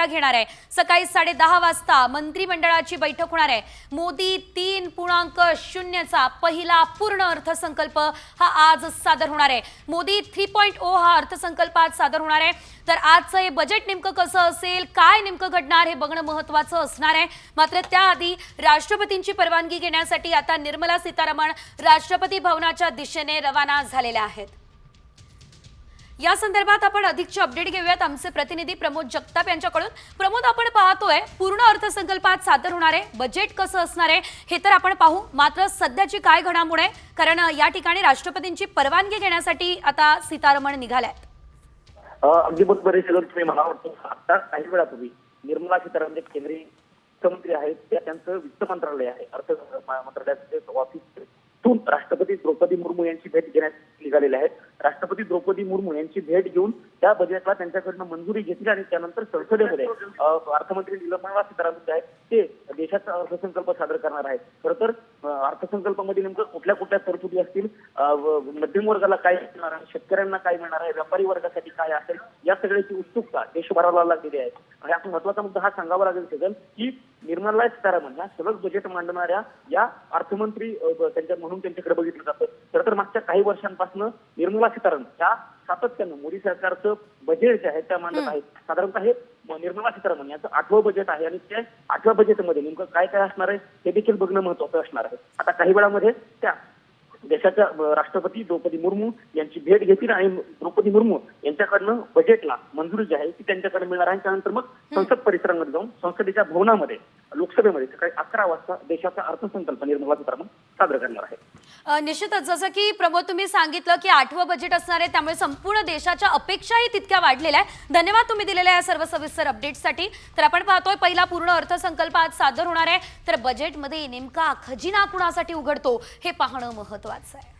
त्या घेणार आहे। सकाळी 10:30 वाजता मंत्रिमंडळाची बैठक होणार आहे। मोदी 3.0चा पहिला पूर्ण अर्थसंकल्प हा आज सादर होणार आहे। मोदी 3.0 हा अर्थसंकल्प आज सादर होणार आहे। तर आजचं हे बजेट नेमकं कसं असेल, काय नेमकं घडणार हे बघणं महत्त्वाचं असणार आहे। मात्र त्याआधी राष्ट्रपतींची परवानगी घेण्यासाठी आता निर्मला सीतारामन राष्ट्रपती भवनाच्या दिशेने रवाना झालेल्या आहेत। या संदर्भात आपण अधिकची अपडेट घेऊयात आमचे प्रतिनिधी प्रमोद जगताप यांच्याकडून। प्रमोद, आपण पाहतोय पूर्ण अर्थसंकल्पात सादर होणार आहे, बजेट कसं असणार आहे हे तर आपण पाहू, मात्र सध्याची काय घडामोड आहे, कारण या ठिकाणी राष्ट्रपतींची परवानगी घेण्यासाठी आता सीतारामन निघाल्यात। अगदी बरोबर आहे सगळं तुम्ही मला वाटतं। आता काही वेळापूर्वी निर्मला सीतारामन जे केंद्रीय वित्तमंत्री आहेत त्यांचं वित्त मंत्रालय आहे, अर्थ मंत्रालयाचे ऑफिस राष्ट्रपती द्रौपदी मुर्मू यांची भेट घेण्यास निघालेले आहेत। राष्ट्रपती द्रौपदी मुर्मू यांची भेट घेऊन त्या बजेटला त्यांच्याकडनं मंजुरी घेतली आणि त्यानंतर संसदेमध्ये अर्थमंत्री निर्मला सीतारामन जे आहेत ते देशाचा अर्थसंकल्प सादर करणार आहेत। खरं तर अर्थसंकल्पामध्ये नेमकं कुठल्या कुठल्या तरतुदी असतील, मध्यम वर्गाला काय मिळणार आहे, शेतकऱ्यांना काय मिळणार आहे, व्यापारी वर्गासाठी काय असेल, या सगळ्याची उत्सुकता देशभराला लागलेली आहे। यात महत्वाचा मुद्दा हा सांगावा लागेल की निर्मला सीतारामन या सलग बजेट मांडणाऱ्या या अर्थमंत्री म्हणून त्यांच्याकडे बघितलं जातं। खरं तर मागच्या काही वर्षांपासून निर्मला सीतारामन या सातत्यानं मोदी सरकारचं बजेट जे आहे त्या मांडत आहेत। साधारणतः हे निर्मला सीतारामन यांचं 8वं बजेट आहे आणि त्या 8व्या बजेटमध्ये नेमकं काय काय असणार आहे हे देखील बघणं महत्वाचं असणार आहे। आता काही वेळामध्ये त्या देशाच्या राष्ट्रपती द्रौपदी मुर्मू यांची भेट घेतील आणि द्रौपदी मुर्मू यांच्याकडनं बजेटला मंजुरी जी आहे ती त्यांच्याकडे मिळणार आहे। त्यानंतर मग संसद परिसरामध्ये जाऊन संसदेच्या भवनामध्ये लोकसभेमध्ये सकाळी 11 वाजता देशाचा अर्थसंकल्प निर्मला सीतारामन सादर करणार आहे। निश्चितच जसं की प्रमोद तुम्ही सांगितलं की 8वं बजेट असणार आहे, त्यामुळे संपूर्ण देशाच्या अपेक्षाही तितक्या वाढलेल्या आहेत। धन्यवाद तुम्ही दिलेल्या या सर्व सविस्तर अपडेट्ससाठी। तर आपण पाहतोय पहिला पूर्ण अर्थसंकल्प आज सादर होणार आहे, तर बजेटमध्ये नेमका खजिना कुणासाठी उघडतो हे पाहणं महत्त्वाचं आहे।